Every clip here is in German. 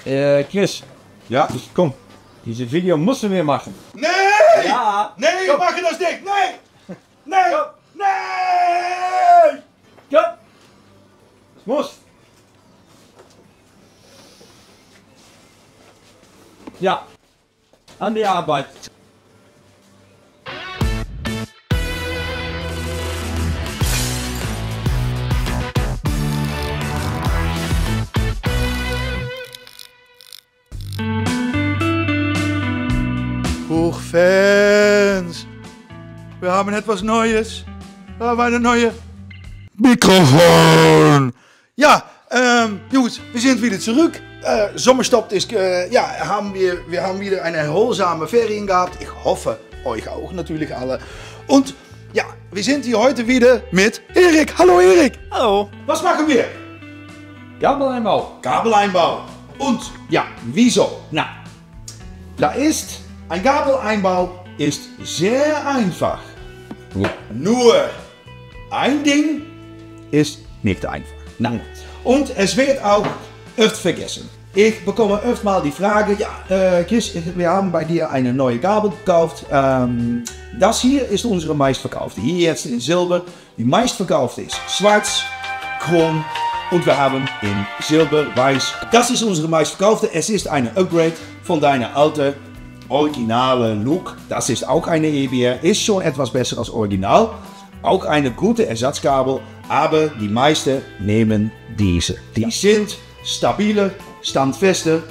Chris, Ja? komm. Diese Video müssen wir machen. Nee! Ja. Nee, Komm. mach das nicht! Nee! Nee! Komm. Nee! Komm. Es muss. Ja. An die Arbeit. Hochfans! Wir haben etwas Neues. Wir haben eine neue Mikrofon. Ja, Jungs, wir sind wieder zurück. Sommerstop ist, wir haben wieder eine erholsame Ferien gehabt. Ich hoffe, euch auch natürlich alle. Und ja, wir sind hier heute wieder mit Erik. Hallo Erik. Hallo. Was machen wir? Kabeleinbau. Kabeleinbau. Und ja, wieso? Na, da ist ein Kabeleinbau ist sehr einfach. Nur ein Ding ist nicht einfach. Na, und es wird auch oft vergessen. Ich bekomme oft mal die Frage, ja, Chris, wir haben bei dir eine neue Kabel gekauft. Das hier ist unsere meistverkaufte. Hier jetzt in Silber. Die meistverkaufte ist schwarz, chrom und wir haben in Silber, weiß. Das ist unsere meistverkaufte. Es ist eine Upgrade von deiner alte originale Look. Das ist auch eine EBR. Ist schon etwas besser als original. Auch eine gute Ersatzkabel. Aber die meisten nehmen diese. Die sind stabiler, standfester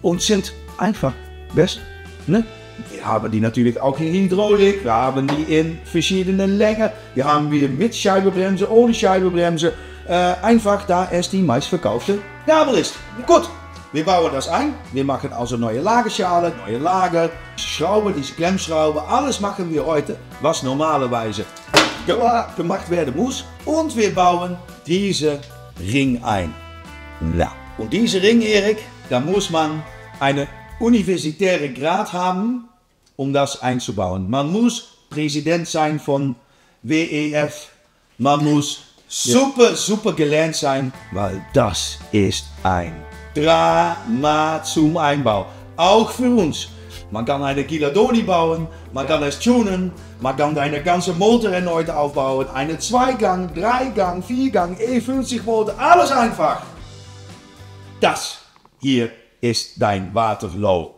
und sind einfach best. Ne? Wir haben die natürlich auch in Hydraulik. Wir haben die in verschiedenen Längen. Wir haben wieder mit Scheibenbremse, ohne Scheibenbremse. Einfach da es die meistverkaufte Kabel ist. Gut. Wir bauen das ein. Wir machen also neue Lagerschalen, neue Lager, Schrauben, diese Klemmschrauben. Alles machen wir heute, was normalerweise gemacht werden muss. Und wir bauen diese Ring ein. Ja. Und diese Ring, Erik, da muss man eine universitäre Grad haben, um das einzubauen. Man muss Präsident sein von WEF. Man muss super gelernt sein, weil das ist ein Drama zum Einbau. Auch für uns. Man kann eine Kiladoni bauen, man kann es tunen, man kann eine ganze Motor erneut aufbauen. Eine 2-Gang, 3-Gang, 4-Gang, E50 Motor, alles einfach. Das hier ist dein Waterloo.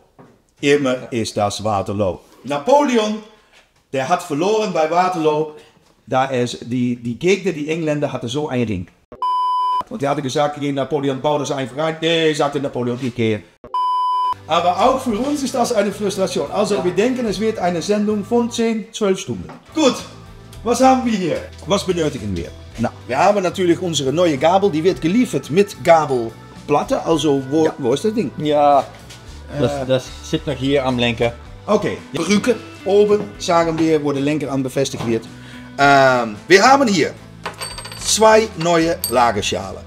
Immer ist das Waterloo. Napoleon, der hat verloren bei Waterloo. Da ist die Gegner, die Engländer, hatten so ein Ring. Und er hatte gesagt, gegen Napoleon, bau das einfach rein. Nee, sagte Napoleon, ich gehe. Aber auch für uns ist das eine Frustration. Also wir denken, es wird eine Sendung von 10, 12 Stunden. Gut, was haben wir hier? Was benötigen wir? Na, wir haben natürlich unsere neue Gabel. Die wird geliefert mit Gabelplatte. Also, wo ist das Ding? Ja, das zit noch hier am Lenker. Okay, die Brücke oben, sagen wir, wo der Lenker an befestigt wird. Wir haben hier 2 neue Lagerschalen.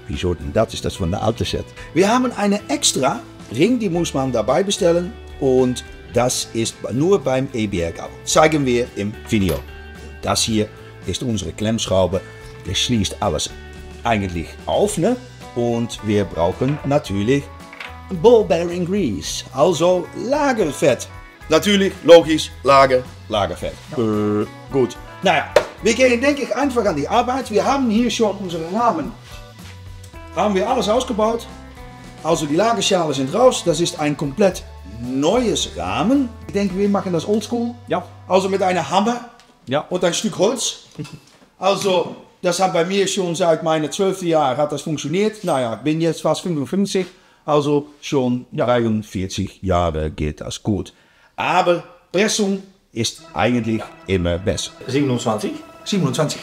Wieso denn? Das ist das von der alten Set. Wir haben eine extra Ring, die muss man dabei bestellen. Und das ist nur beim EBR-Kabel. Zeigen wir im Video. Das hier ist unsere Klemmschraube. Das schließt alles eigentlich auf. Ne? Und wir brauchen natürlich Ball Bearing Grease. Also Lagerfett. Natürlich, logisch, Lagerfett. Gut. Naja, wir gehen denke ich einfach an die Arbeit. Wir haben hier schon unsere Rahmen. Haben wir alles ausgebaut. Also die Lagerschalen sind raus. Das ist ein komplett neues Rahmen. Ich denke, wir machen das oldschool. Ja. Also mit einem Hammer Ja. und ein Stück Holz. Also das hat bei mir schon seit meinem 12. Jahr hat das funktioniert. Naja, ich bin jetzt fast 55. Also schon 43 Jahre geht das gut. Aber Pressung ist eigentlich immer besser. 27. 27.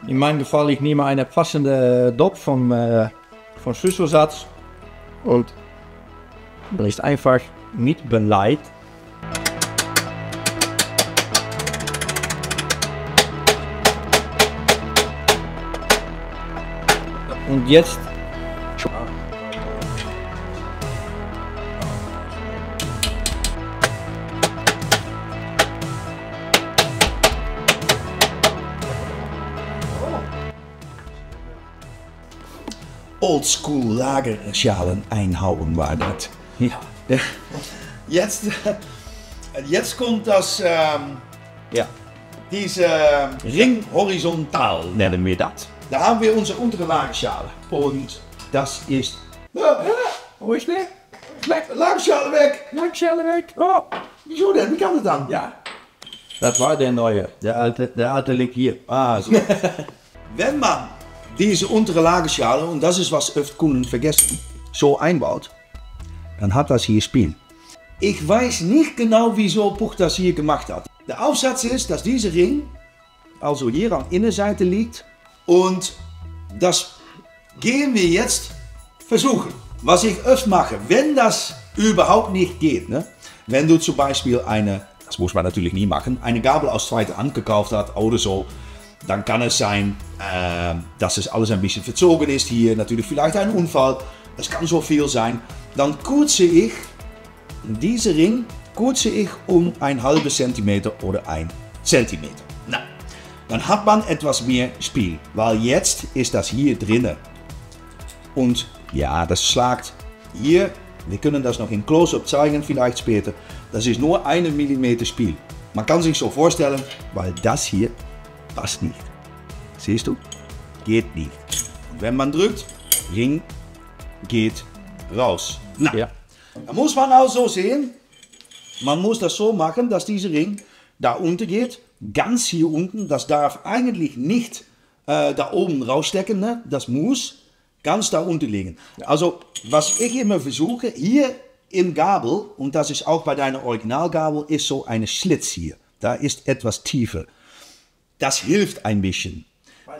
In meinem Fall, ich nehme eine passende Dop von Schlüsselsatz und da ist einfach mit Beleit. Und jetzt Oldschool Lagerschalen einhauen war das. Ja. Jetzt kommt das, Ja. diese Ring horizontal nennen wir das. Da haben wir unsere untere Lagerschale und das ist... Wo ist der? Lagerschale weg! Lagerschale weg. Oh. Wieso denn? Wie kann das dann? Ja. Das war der neue. Der alte liegt hier. Ah, so. Wenn man diese untere Lagerschale, und das ist was oft Kunden vergessen, so einbaut, dann hat das hier Spiel. Ich weiß nicht genau, wieso Puch das hier gemacht hat. Der Aufsatz ist, dass dieser Ring also hier an der Innenseite liegt und das gehen wir jetzt versuchen. Was ich oft mache, wenn das überhaupt nicht geht, ne? Wenn du zum Beispiel das muss man natürlich nie machen, eine Gabel aus zweiter Hand gekauft hat oder so, dann kann es sein, dass es alles ein bisschen verzogen ist hier, natürlich vielleicht ein Unfall, das kann so viel sein. Dann kürze ich diese Ring um ein halbes Zentimeter oder 1 Zentimeter. Na, dann hat man etwas mehr Spiel, weil jetzt ist das hier drinnen. Und ja, das schlagt hier, wir können das noch in Close-Up zeigen, vielleicht später, das ist nur 1 mm Spiel. Man kann sich so vorstellen, weil das hier passt nicht. Siehst du? Geht nicht. Und wenn man drückt, Ring geht raus. Na, Ja. da muss man auch so sehen, man muss das so machen, dass dieser Ring da unten geht, ganz hier unten, das darf eigentlich nicht da oben rausstecken, ne? Das muss ganz da unten liegen. Also, was ich immer versuche, hier im Gabel, und das ist auch bei deiner Originalgabel, ist so eine Schlitz hier. Da ist etwas tiefer. Das hilft ein bisschen.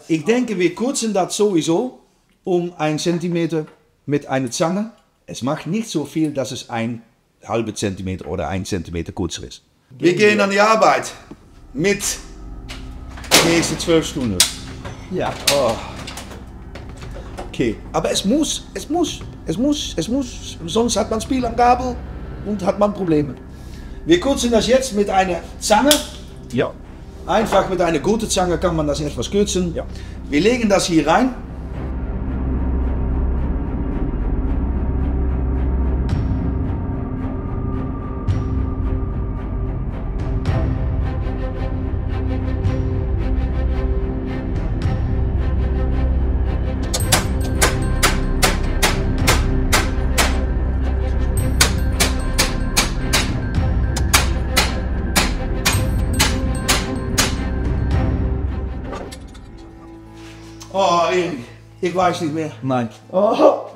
Ich denke, wir kürzen das sowieso um 1 Zentimeter mit einer Zange. Es macht nicht so viel, dass es 1 halbe Zentimeter oder 1 Zentimeter kürzer ist. Wir gehen an die Arbeit mit den nächsten 12 Stunden. Ja. Oh. Okay, aber es muss, sonst hat man Spiel am Gabel und hat man Probleme. Wir kürzen das jetzt mit einer Zange. Ja. Einfach mit einer guten Zange kann man das etwas kürzen. Ja. Wir legen das hier rein. Oh, Erik, ich weiß nicht mehr. Nein. Oh,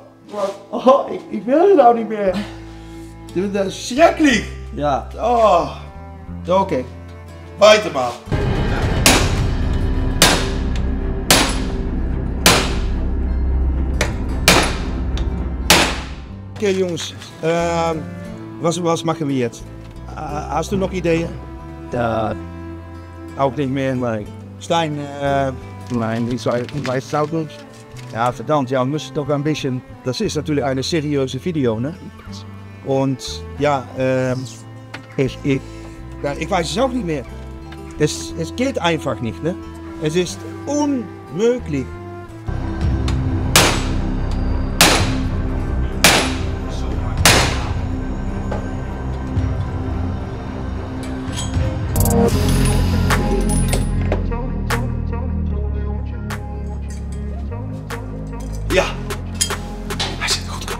ich will es auch nicht mehr. Das ist schrecklich. Ja. Oh, okay. Weiter mal. Okay, Jungs. Was machen wir jetzt? Hast du noch Ideeën? Da. Auch nicht mehr. Nein. Stein, Nein, ich weiß es auch nicht. ja, verdammt, ja, wir müssen doch ein bisschen. Das ist natürlich eine seriöse Video, ne? Und ja, ich weiß es auch nicht mehr. Es geht einfach nicht, ne? Es ist unmöglich. Ja. Hij zit goed.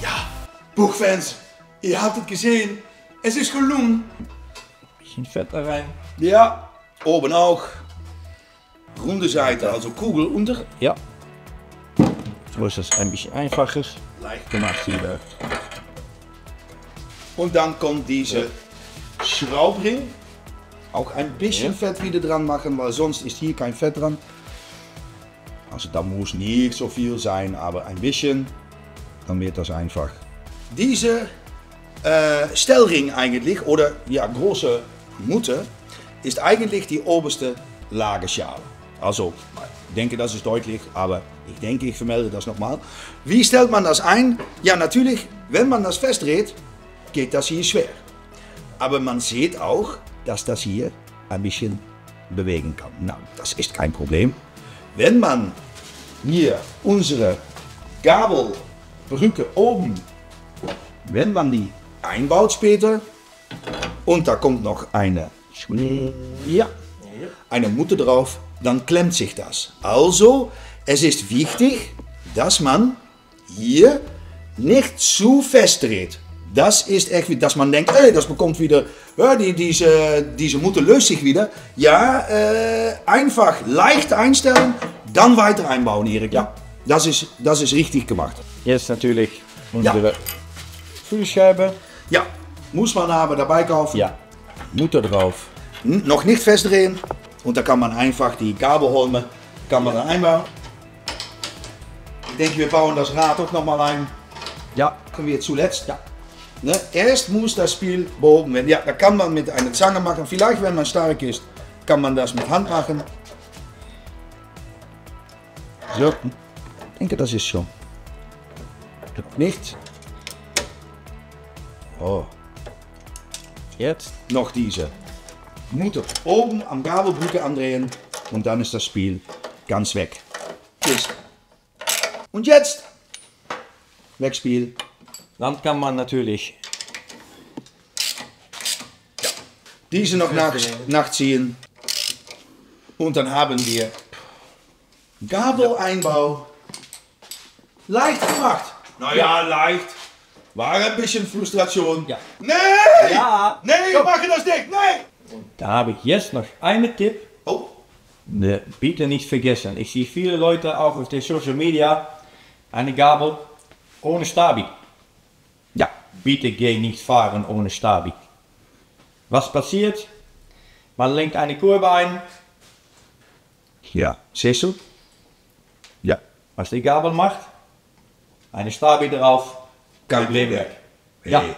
Ja, Buchfans, ihr habt het gesehen. Es ist gelungen. Bisschen Fett da rein. Ja, oben auch. Runde Seite, also Kugel unter. Ja. So ist es ein bisschen einfacher Leicht gemacht hier. Und dann kommt diese Schraubring. Auch ein bisschen Fett wieder dran machen, weil sonst ist hier kein Fett dran. Also da muss nicht so viel sein, aber ein bisschen, dann wird das einfach. Diese Stellring eigentlich, oder ja, große Mutter, ist eigentlich die oberste Lagerschale. Also, ich denke, das ist deutlich, aber ich denke, ich vermelde das nochmal. Wie stellt man das ein? Ja, natürlich, wenn man das festdreht, geht das hier schwer. Aber man sieht auch, dass das hier ein bisschen bewegen kann. Na, das ist kein Problem. Wenn man hier unsere Gabelbrücke oben, wenn man die einbaut später, und da kommt noch eine Mutter drauf, dann klemmt sich das. Also, es ist wichtig, dass man hier nicht zu fest dreht. Das ist echt, dass man denkt, hey, das bekommt wieder, ja, diese Mutter löst sich wieder. Ja, einfach leicht einstellen, dann weiter einbauen, Erik. Ja, das ist richtig gemacht. Jetzt natürlich unsere Füllscheibe. Ja, muss man aber dabei kaufen. Ja, Mutter drauf. Noch nicht festdrehen und da kann man einfach die Gabelholme dann einbauen. Ich denke, wir bauen das Rad auch nochmal ein. Ja. Machen wir zuletzt. Ja. Ne? Erst muss das Spiel behoben werden. Ja, da kann man mit einer Zange machen. Vielleicht, wenn man stark ist, kann man das mit Hand machen. So, ich denke, das ist schon. Nicht. Oh. Jetzt Noch diese Mutter oben am Gabelbrücke andrehen und dann ist das Spiel ganz weg. Ist. Und jetzt Wegspiel. Dann kann man natürlich Diese noch nachziehen. Und dann haben wir Gabeleinbau. Leicht gemacht. Naja, leicht. War ein bisschen Frustration. Ja. Nee! Ja. Nee, wir machen das nicht. Nee! Da habe ich jetzt noch einen Tipp. Oh. Bitte nicht vergessen. Ich sehe viele Leute auch auf den Social Media eine Gabel ohne Stabi. Ja, bitte geh nicht fahren ohne Stabi. Was passiert? Man lenkt eine Kurve ein. Ja, siehst du? Ja. Was die Gabel macht, eine Stabi drauf, kein Problem weg. Ja. Hey.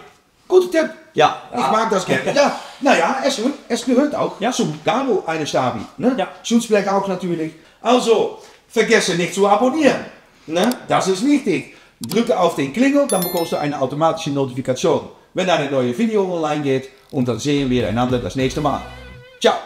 Guter Tipp. Ja. Ich mag das gerne. Ja, naja, es gehört auch zum Gabel eine Stabi. Ne? Ja. Schutzblech auch natürlich. Also, vergesse nicht zu abonnieren. Ne? Das ist wichtig. Drücke auf den Klingel, dann bekommst du eine automatische Notifikation, wenn eine neue Video online geht. Und dann sehen wir einander das nächste Mal. Ciao.